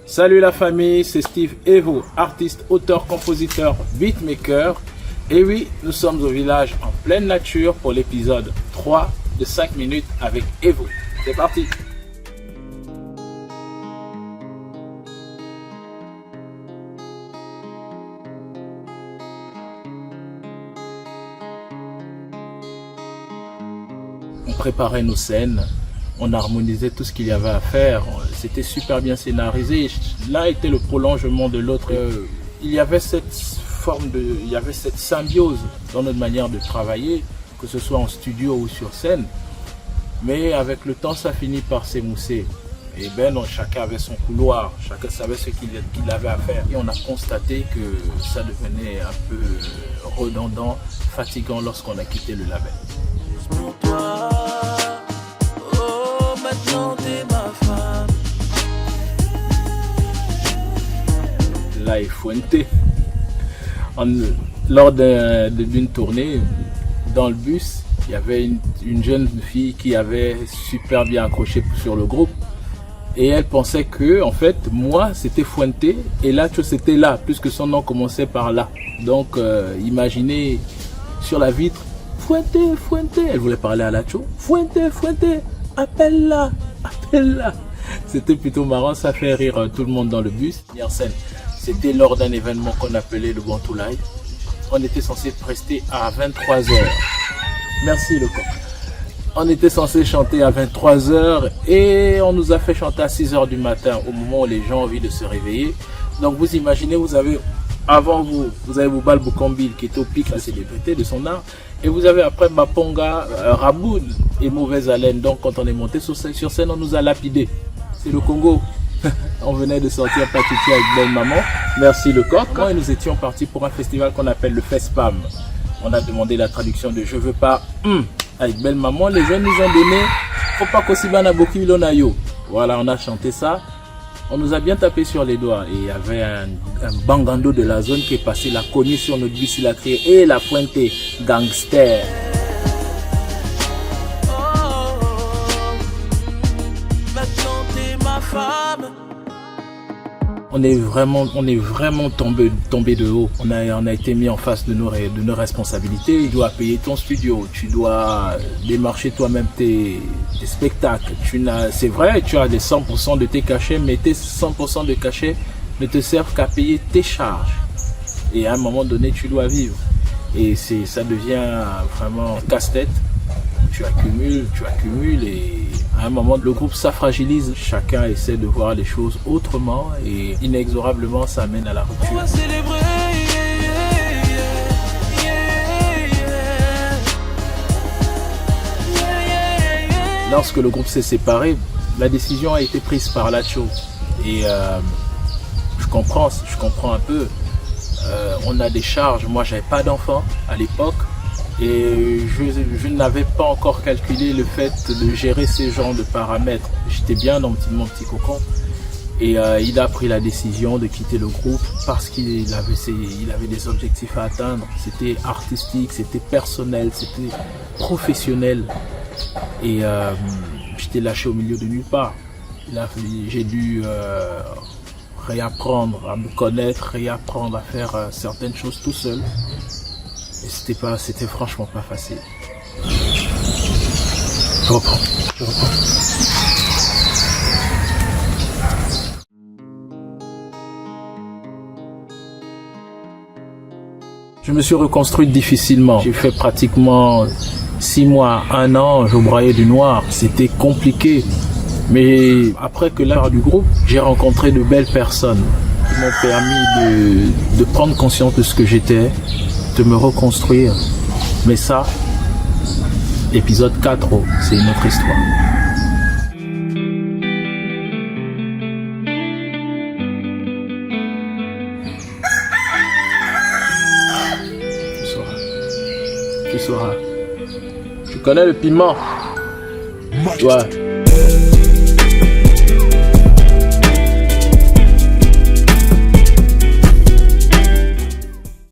Salut la famille, c'est Steve Evo, artiste, auteur, compositeur, beatmaker. Et oui, nous sommes au village en pleine nature pour l'épisode 3 de 5 minutes avec Evo. C'est parti! On préparait nos scènes, on harmonisait tout ce qu'il y avait à faire. C'était super bien scénarisé. L'un était le prolongement de l'autre. Il y avait cette symbiose dans notre manière de travailler, que ce soit en studio ou sur scène. Mais avec le temps, ça finit par s'émousser. Et chacun avait son couloir, chacun savait ce qu'il avait à faire. Et on a constaté que ça devenait un peu redondant, fatigant lorsqu'on a quitté le label. Pour toi, oh maintenant t'es ma femme. Là, il Fuente. Lors d'une tournée, dans le bus, il y avait une jeune fille qui avait super bien accroché sur le groupe. Et elle pensait que, en fait, moi, c'était Fuente et Lacho, c'était là, puisque son nom commençait par là. Donc, imaginez sur la vitre, Fuente, Fuente. Elle voulait parler à Lacho. Fuente, Fuente, appelle-la, appelle-la. C'était plutôt marrant, ça fait rire tout le monde dans le bus. En scène, c'était lors d'un événement qu'on appelait le Bantu Live. On était censé prester à 23h. Merci le coq. On était censé chanter à 23h et on nous a fait chanter à 6h du matin au moment où les gens ont envie de se réveiller. Donc vous imaginez, vous avez Boubal Boukambil qui est au pic de la célébrité de son art. Et vous avez après Maponga, Raboud et Mauvaise Haleine. Donc quand on est monté sur scène, on nous a lapidé. C'est le Congo. On venait de sortir Patiti avec Belle Maman. Merci le coq. Et nous étions partis pour un festival qu'on appelle le FESPAM. On a demandé la traduction de Je veux pas avec Belle Maman. Les jeunes nous ont donné Faut pas qu'Osibana Boki Lonayo. Voilà, on a chanté ça. On nous a bien tapé sur les doigts. Et il y avait un bangando de la zone qui est passé, l'a connu sur notre bus, il a crié et la Fuente gangster. Maintenant t'es ma femme. On est vraiment tombé de haut. On a été mis en face de nos responsabilités. Tu dois payer ton studio, tu dois démarcher toi-même tes spectacles. C'est vrai, tu as des 100% de tes cachets, mais tes 100% de cachets ne te servent qu'à payer tes charges. Et à un moment donné, tu dois vivre. Et ça devient vraiment casse-tête. Tu accumules et à un moment, le groupe ça fragilise. Chacun essaie de voir les choses autrement et inexorablement, ça amène à la rupture. On va célébrer. Lorsque le groupe s'est séparé, la décision a été prise par Lacho. Et je comprends un peu. On a des charges. Moi, j'avais pas d'enfant à l'époque. Et je n'avais pas encore calculé le fait de gérer ces genres de paramètres. J'étais bien dans mon petit cocon. Et il a pris la décision de quitter le groupe parce qu'il avait des objectifs à atteindre. C'était artistique, c'était personnel, c'était professionnel. Et j'étais lâché au milieu de nulle part. J'ai dû réapprendre à me connaître, réapprendre à faire certaines choses tout seul. Et c'était franchement pas facile. Je reprends. Je me suis reconstruit difficilement. J'ai fait pratiquement 6 mois, 1 an, je broyais du noir. C'était compliqué. Mais après que l'art du groupe, j'ai rencontré de belles personnes qui m'ont permis de prendre conscience de ce que j'étais, de me reconstruire. Mais ça, épisode 4, c'est une autre histoire. Tu sauras. Tu connais le piment? Ouais.